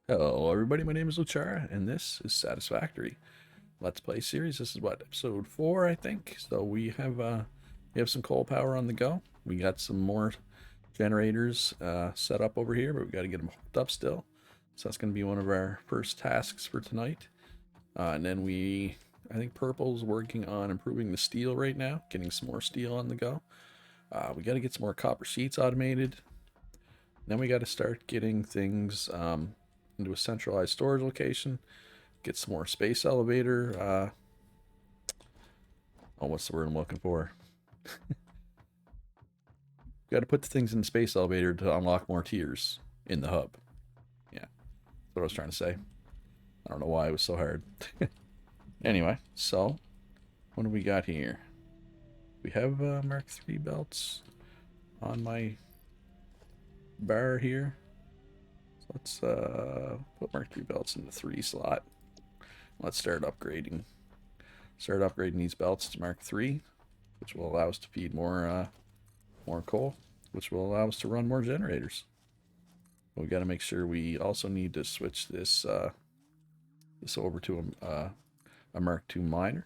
Hello, everybody. My name is Luchara, and this is Satisfactory Let's Play series. This is what, episode 4, I think. So we have some coal power on the go. We got some more generators set up over here, but we got to get them hooked up still. So that's going to be one of our first tasks for tonight. And then I think Purple's working on improving the steel right now, getting some more steel on the go. We got to get some more copper sheets automated. Then we got to start getting things into a centralized storage location. Get some more space elevator. What's the word I'm looking for? Got to put the things in the space elevator to unlock more tiers in the hub. Yeah, that's what I was trying to say. I don't know why it was so hard. Anyway, so what do we got here? We have Mark III belts on my bar here. So let's put Mark III belts in the 3 slot. Let's start upgrading. Start upgrading these belts to Mark III, which will allow us to feed more coal, which will allow us to run more generators. But we got to make sure we also need to switch this over to a Mark II miner.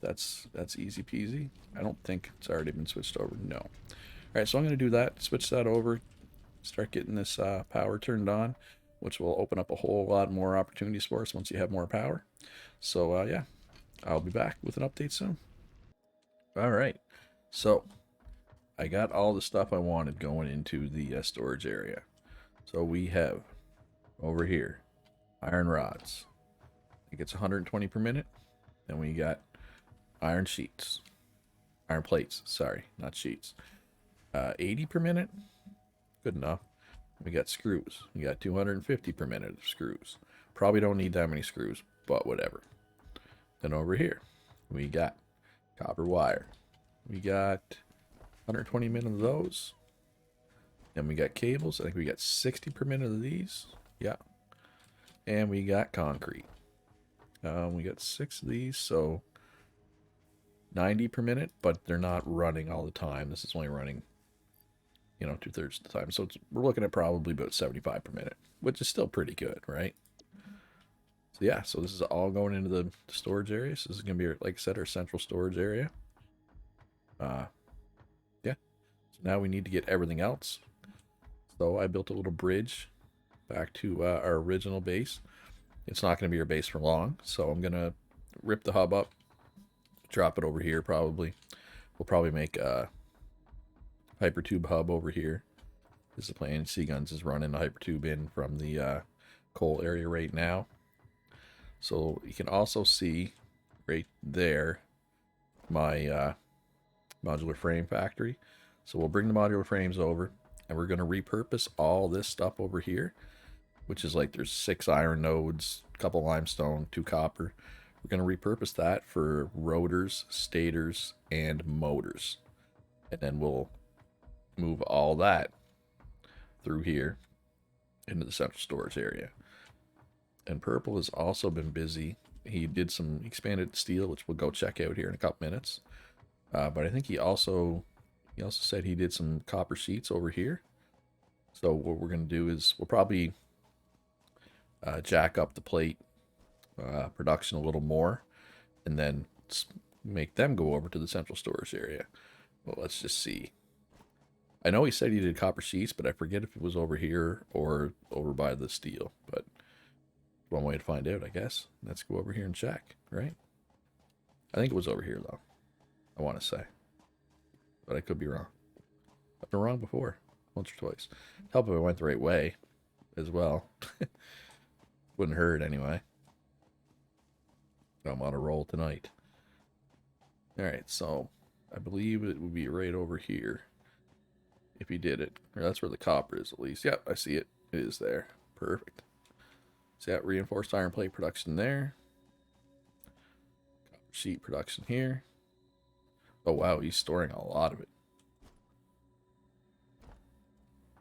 That's easy peasy. I don't think it's already been switched over. No. All right, so I'm going to do that. Switch that over. Start getting this power turned on, which will open up a whole lot more opportunities for us once you have more power. So yeah, I'll be back with an update soon. All right, so I got all the stuff I wanted going into the storage area. So we have over here iron rods. I think it's 120 per minute. Then we got iron sheets, iron plates. Sorry, not sheets. 80 per minute. Good enough. We got screws. We got 250 per minute of screws. Probably don't need that many screws, but whatever. Then over here, we got copper wire. We got 120 minute of those. Then we got cables. I think we got 60 per minute of these. Yeah. And we got concrete. We got 6 of these, so 90 per minute, but they're not running all the time. This is only running, 2/3 of the time. So we're looking at probably about 75 per minute, which is still pretty good, right? So yeah, so this is all going into the storage area. So this is going to be, like I said, our central storage area. Yeah. So now we need to get everything else. So I built a little bridge back to our original base. It's not going to be our base for long, so I'm going to rip the hub up, drop it over here probably. We'll probably make a hypertube hub over here. This is the plan. Seaguns is running a hypertube in from the coal area right now. So you can also see right there my modular frame factory. So we'll bring the modular frames over, and we're going to repurpose all this stuff over here, which is like there's 6 iron nodes, a couple limestone, 2 copper. We're going to repurpose that for rotors, stators, and motors. And then we'll move all that through here into the central storage area. And Purple has also been busy. He did some expanded steel, which we'll go check out here in a couple minutes. But I think he also said he did some copper sheets over here. So what we're going to do is we'll probably jack up the plate production a little more, and then make them go over to the central storage area. Well, let's just see. I know he said he did copper sheets, but I forget if it was over here or over by the steel. But one way to find out, I guess. Let's go over here and check, right? I think it was over here, though. I want to say. But I could be wrong. I've been wrong before. Once or twice. Help if I went the right way as well. Wouldn't hurt anyway. I'm on a roll tonight. Alright, so I believe it would be right over here. If he did it. Or that's where the copper is, at least. Yep, I see it. It is there. Perfect. So yeah, reinforced iron plate production there. Copper sheet production here. Oh wow, he's storing a lot of it.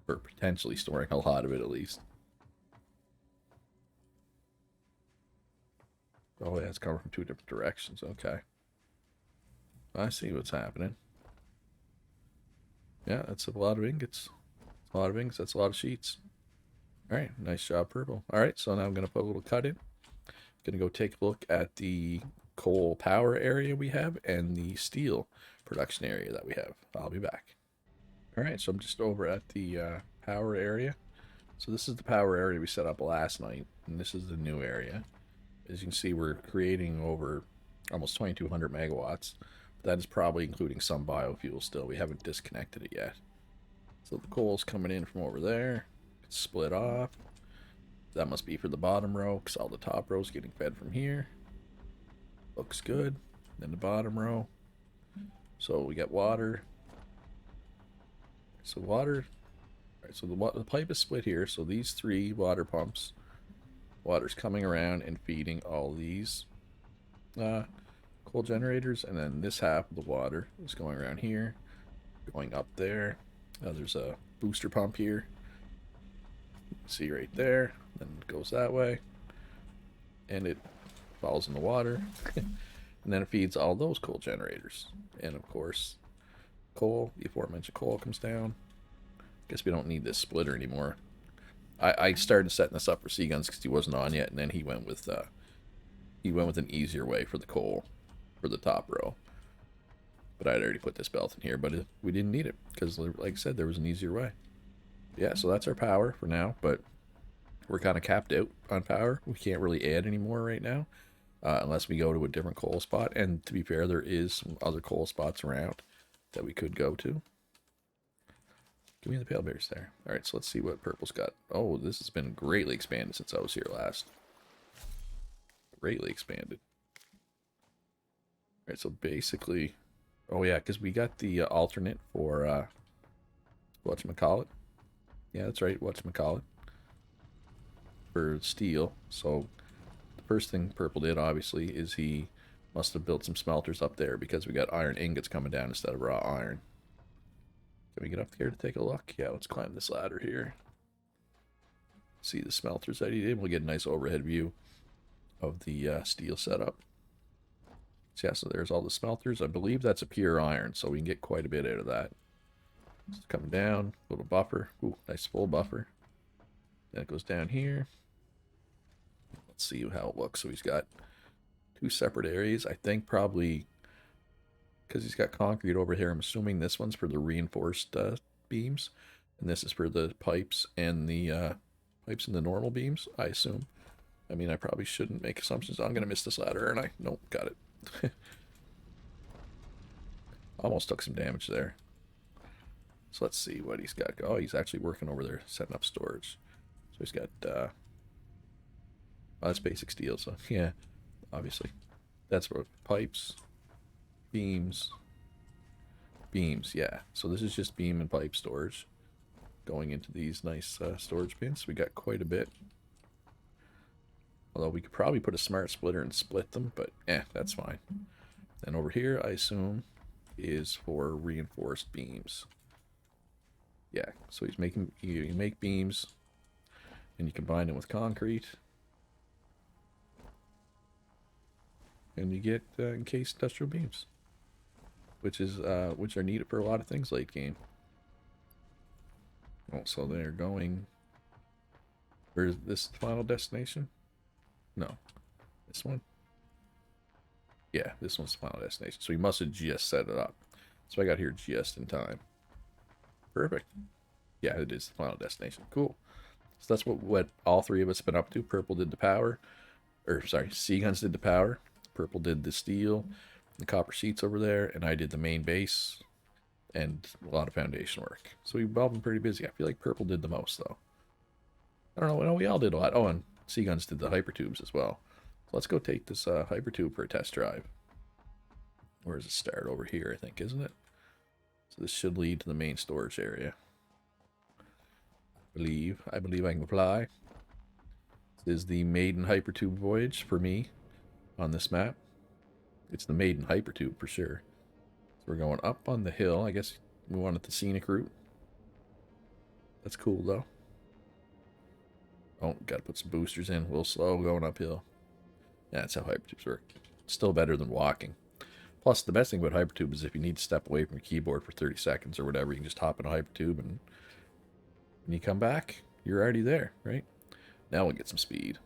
Or potentially storing a lot of it, at least. Oh yeah, it's coming from 2 different directions. Okay. I see what's happening. Yeah, that's a lot of ingots. A lot of ingots. That's a lot of sheets. All right, nice job, purple. All right, so now I'm going to put a little cut in. Going to go take a look at the coal power area we have and the steel production area that we have. I'll be back. All right, so I'm just over at the power area. So this is the power area we set up last night, and this is the new area. As you can see, we're creating over almost 2,200 megawatts. But that is probably including some biofuel still. We haven't disconnected it yet. So the coal's coming in from over there. It's split off. That must be for the bottom row, because all the top row is getting fed from here. Looks good. Then the bottom row. So we got water. So water. All right, so the pipe is split here. So these 3 water pumps. Water's coming around and feeding all these coal generators. And then this half of the water is going around here. Going up there. There's a booster pump here. See right there. Then it goes that way. And it falls in the water. And then it feeds all those coal generators. And of course, coal, the aforementioned coal comes down. Guess we don't need this splitter anymore. I started setting this up for Seaguns because he wasn't on yet, and then he went with an easier way for the coal for the top row. But I'd already put this belt in here, but we didn't need it because, like I said, there was an easier way. Yeah, so that's our power for now, but we're kind of capped out on power. We can't really add any more right now unless we go to a different coal spot. And to be fair, there is some other coal spots around that we could go to. Give me the pale bears there. All right, so let's see what purple's got. Oh, this has been greatly expanded since I was here last. Greatly expanded. All right, so basically, oh yeah, because we got the alternate for whatchamacallit. Yeah, that's right, whatchamacallit. For steel. So the first thing purple did, obviously, is he must have built some smelters up there because we got iron ingots coming down instead of raw iron. Can we get up here to take a look? Yeah, let's climb this ladder here. See the smelters that he did. We'll get a nice overhead view of the steel setup. So yeah, so there's all the smelters. I believe that's a pure iron, so we can get quite a bit out of that. It's coming down, little buffer. Ooh, nice full buffer. Then it goes down here. Let's see how it looks. So he's got 2 separate areas. I think probably because he's got concrete over here. I'm assuming this one's for the reinforced beams, and this is for the pipes and the normal beams, I assume. I mean, I probably shouldn't make assumptions. I'm gonna miss this ladder, aren't I? Nope, got it. Almost took some damage there. So let's see what he's got. Oh, he's actually working over there, setting up storage. So he's got oh, that's basic steel, so yeah, obviously. That's what pipes. Beams, yeah. So this is just beam and pipe storage going into these nice storage bins. We got quite a bit. Although we could probably put a smart splitter and split them, but that's fine. And over here, I assume, is for reinforced beams. Yeah, so he's making, you make beams, and you combine them with concrete. And you get encased industrial beams. Which are needed for a lot of things late game. Also, they're going. Where's this final destination? No, this one. Yeah, this one's the final destination. So he must have just set it up. So I got here just in time. Perfect. Yeah, it is the final destination. Cool. So that's what all 3 of us have been up to. Purple did the power, or sorry, Seaguns did the power. Purple did the steel. The copper sheets over there, and I did the main base and a lot of foundation work. So we've all been pretty busy. I feel like purple did the most, though. I don't know. No, we all did a lot. Oh, and Seaguns did the hypertubes as well. So let's go take this hypertube for a test drive. Where does it start? Over here, I think, isn't it? So this should lead to the main storage area. I believe I can fly. This is the maiden hypertube voyage for me on this map. It's the maiden hypertube for sure. So we're going up on the hill. I guess we wanted the scenic route. That's cool though. Oh, gotta put some boosters in. We'll slow going uphill. Yeah, that's how hypertubes work. Still better than walking. Plus, the best thing about hypertube is if you need to step away from your keyboard for 30 seconds or whatever, you can just hop in a hypertube and when you come back, you're already there, right? Now we'll get some speed.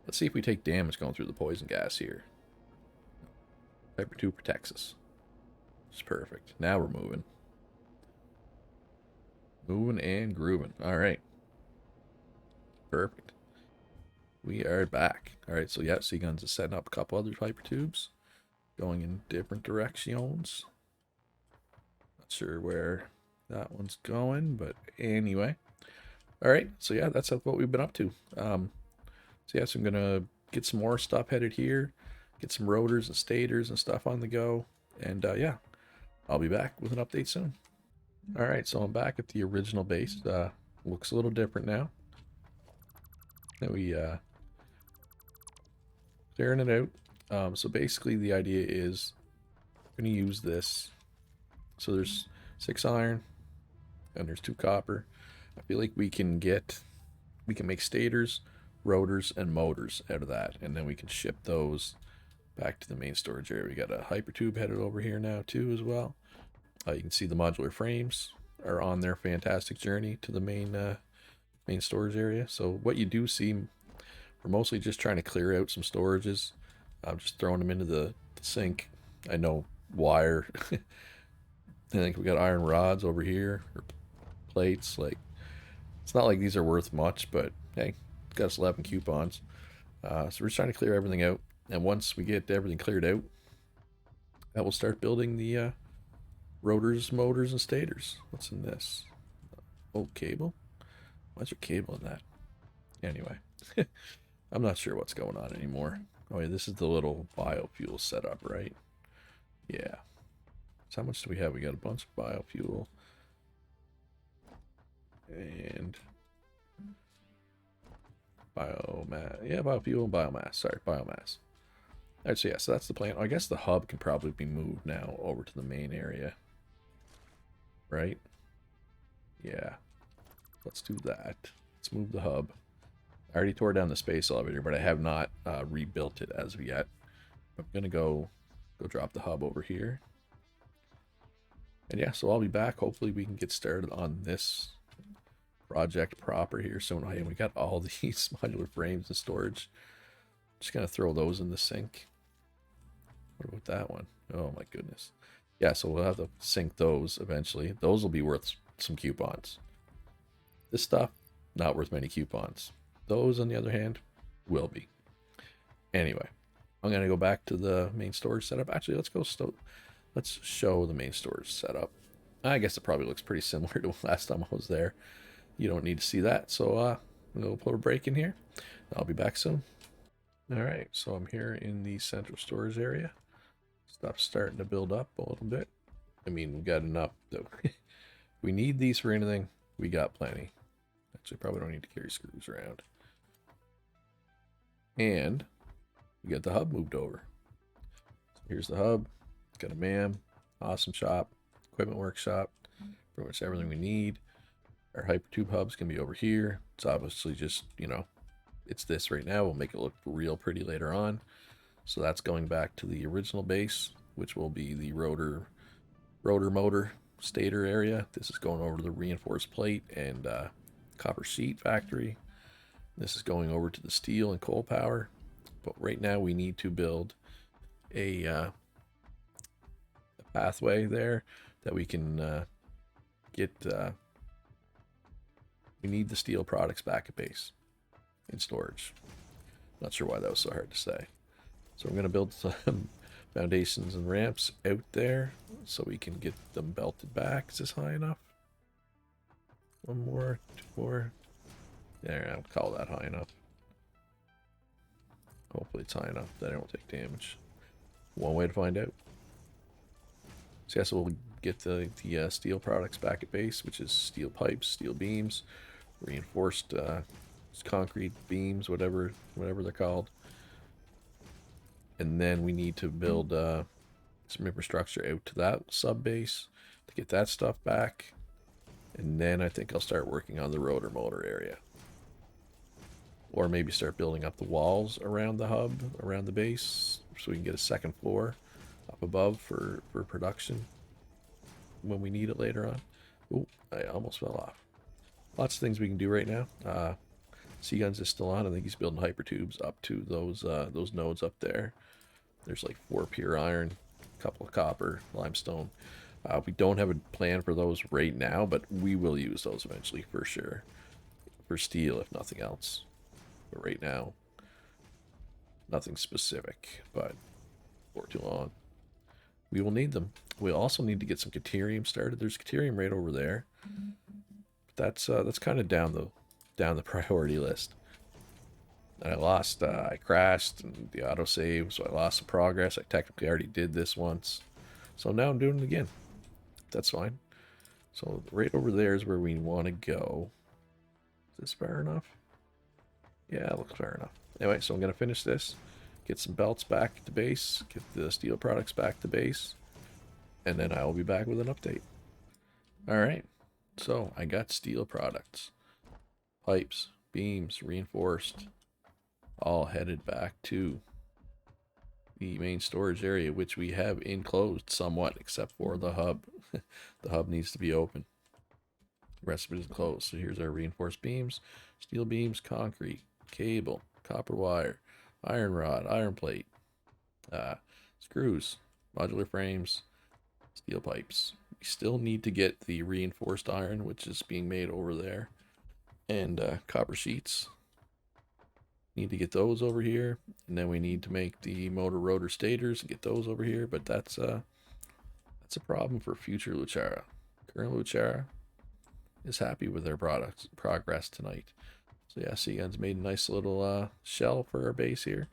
Let's see if we take damage going through the poison gas here. Hyper 2 protects us. It's perfect. Now we're moving. Moving and grooving. Alright. Perfect. We are back. Alright, so yeah, Seaguns is setting up a couple other hyper tubes. Going in different directions. Not sure where that one's going, but anyway. Alright, so yeah, that's what we've been up to. So yeah, so I'm going to get some more stuff headed here. Get some rotors and stators and stuff on the go. And yeah, I'll be back with an update soon. Alright, so I'm back at the original base. Looks a little different now. And we clearing it out. So basically the idea is we're going to use this. So there's 6 iron and there's 2 copper. I feel like we can make stators, rotors, and motors out of that, and then we can ship those back to the main storage area. We got a hypertube headed over here now too as well. You can see the modular frames are on their fantastic journey to the main storage area. So what you do see, we're mostly just trying to clear out some storages. I'm just throwing them into the sink. I know wire. I think we got iron rods over here, or plates. Like, it's not like these are worth much, but hey, it's got us 11 coupons. So we're just trying to clear everything out. And once we get everything cleared out, that will start building the rotors, motors, and stators. What's in this? Oh, cable? Why's there cable in that? Anyway, I'm not sure what's going on anymore. Oh yeah, this is the little biofuel setup, right? Yeah. So how much do we have? We got a bunch of biofuel. And biomass. Yeah, biofuel and biomass. Sorry, biomass. Alright, so yeah, so that's the plan. I guess the hub can probably be moved now over to the main area. Right? Yeah. Let's do that. Let's move the hub. I already tore down the space elevator, but I have not rebuilt it as of yet. I'm gonna go drop the hub over here. And yeah, so I'll be back. Hopefully we can get started on this project proper here soon. Hey, we got all these modular frames and storage. Just gonna throw those in the sink. What about that one? Oh my goodness. Yeah, so we'll have to sink those eventually. Those will be worth some coupons. This stuff, not worth many coupons. Those, on the other hand, will be. Anyway, I'm gonna go back to the main storage setup. Actually, let's show the main storage setup. I guess it probably looks pretty similar to last time I was there. You don't need to see that, so we'll put a break in here. I'll be back soon. Alright, so I'm here in the central storage area. Stuff's starting to build up a little bit. I mean, we got enough, though. We need these for anything. We got plenty. Actually, probably don't need to carry screws around. And we got the hub moved over. So here's the hub. It's got a MAM, awesome shop, equipment workshop, pretty much everything we need. Our hypertube hub's gonna be over here. It's obviously just, you know, it's this right now. We'll make it look real pretty later on. So that's going back to the original base, which will be the rotor motor stator area. This is going over to the reinforced plate and copper sheet factory. This is going over to the steel and coal power. But right now we need to build a pathway there that we can get. We need the steel products back at base in storage. Not sure why that was so hard to say. So we're going to build some foundations and ramps out there so we can get them belted back. Is this high enough? One more, 2 more. There, I'll call that high enough. Hopefully it's high enough that I don't take damage. One way to find out. So yeah, so we'll get the steel products back at base, which is steel pipes, steel beams, reinforced concrete beams, whatever they're called. And then we need to build some infrastructure out to that sub base to get that stuff back. And then I think I'll start working on the rotor motor area. Or maybe start building up the walls around the hub, around the base, so we can get a second floor up above for production when we need it later on. Ooh, I almost fell off. lots of things we can do right now. Seaguns is still on. I think he's building hyper tubes up to those nodes up there. There's like 4 pure iron, a couple of copper, limestone. We don't have a plan for those right now, but we will use those eventually for sure. For steel, if nothing else. But right now, nothing specific, but for too long. We will need them. We also need to get some Caterium started. There's Caterium right over there. But that's kind of down the priority list. And I crashed and the autosave, so I lost some progress. I technically already did this once. So now I'm doing it again. That's fine. So right over there is where we want to go. Is this fair enough? Yeah, it looks fair enough. Anyway, so I'm going to finish this. Get some belts back to base. Get the steel products back to base. And then I will be back with an update. Alright. So, I got steel products. Pipes, beams, reinforced. All headed back to the main storage area, which we have enclosed somewhat, except for the hub. The hub needs to be open. The rest of it is closed. So here's our reinforced beams, steel beams, concrete, cable, copper wire, iron rod, iron plate, screws, modular frames, steel pipes. We still need to get the reinforced iron, which is being made over there, and copper sheets. Need to get those over here, and then we need to make the motor rotor stators and get those over here. But that's a problem for future Luchara. Current Luchara is happy with their progress tonight. So yeah, Seagun's made a nice little shell for our base here.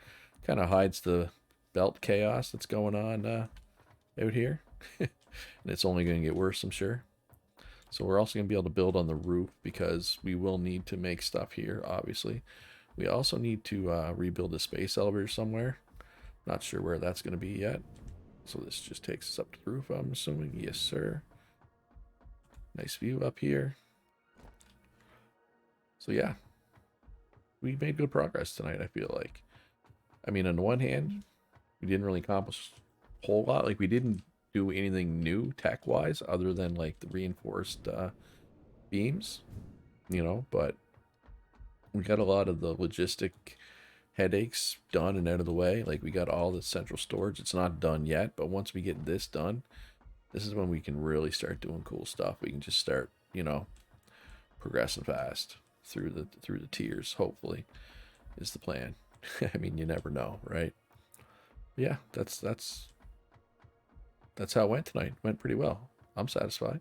Kind of hides the belt chaos that's going on out here. And it's only going to get worse, I'm sure. So we're also going to be able to build on the roof because we will need to make stuff here, obviously. We also need to rebuild a space elevator somewhere. Not sure where that's going to be yet. So this just takes us up to the roof, I'm assuming. Yes, sir. Nice view up here. So yeah, we made good progress tonight, I feel like. I mean, on the one hand, we didn't really accomplish a whole lot. Like, we didn't do anything new tech-wise other than, like, the reinforced beams, you know, but we got a lot of the logistic headaches done and out of the way. Like, we got all the central storage. It's not done yet, but once we get this done, this is when we can really start doing cool stuff. We can just start, you know, progressing fast through the tiers, hopefully, is the plan. I mean, you never know, right? Yeah, that's how it went tonight. Went pretty well. I'm satisfied.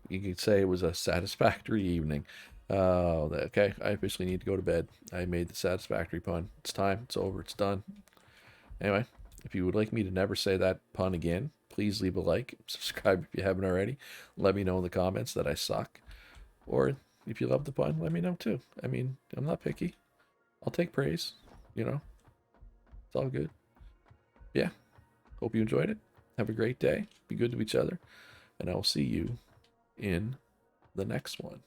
You could say it was a satisfactory evening. Okay, I officially need to go to bed. I made the satisfactory pun. It's time. It's over. It's done. Anyway, if you would like me to never say that pun again, please leave a like. Subscribe if you haven't already. Let me know in the comments that I suck. Or if you love the pun, let me know too. I mean, I'm not picky. I'll take praise. You know, it's all good. Yeah. Hope you enjoyed it. Have a great day. Be good to each other. And I will see you in the next one.